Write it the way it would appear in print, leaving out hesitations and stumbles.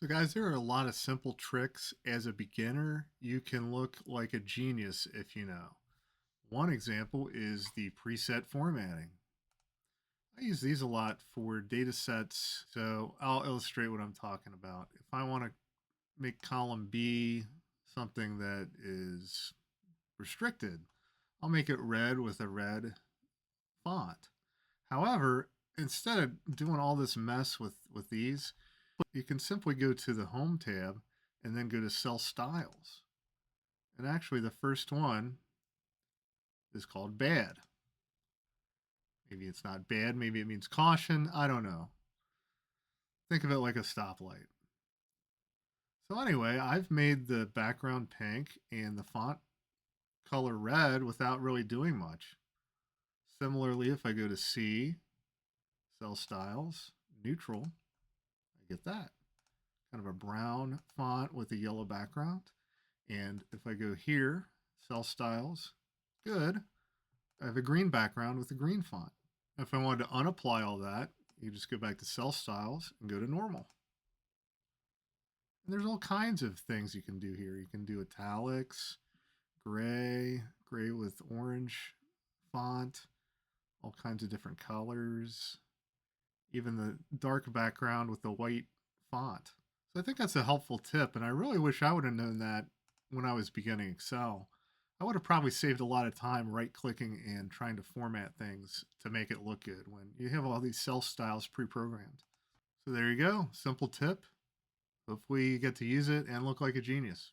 So, guys, there are a lot of simple tricks. As a beginner, you can look like a genius if you know. One example is the preset formatting. I use these a lot for data sets, so I'll illustrate what I'm talking about. If I want to make column B something that is restricted, I'll make it red with a red font. However, instead of doing all this mess with these, you can simply go to the Home tab and then go to Cell Styles. And actually, the first one is called Bad. Maybe it's not bad. Maybe it means caution. I don't know. Think of it like a stoplight. So anyway, I've made the background pink and the font color red without really doing much. Similarly, if I go to C, Cell Styles, Neutral, I get that. Kind of a brown font with a yellow background. And if I go here, Cell Styles, good. I have a green background with a green font. If I wanted to unapply all that, you just go back to Cell Styles and go to Normal. And there's all kinds of things you can do here. You can do italics, gray, gray with orange font, all kinds of different colors, even the dark background with the white font. So I think that's a helpful tip, and I really wish I would have known that when I was beginning Excel. I would have probably saved a lot of time right clicking and trying to format things to make it look good when you have all these cell styles pre-programmed. So there you go, simple tip. Hopefully you get to use it and look like a genius.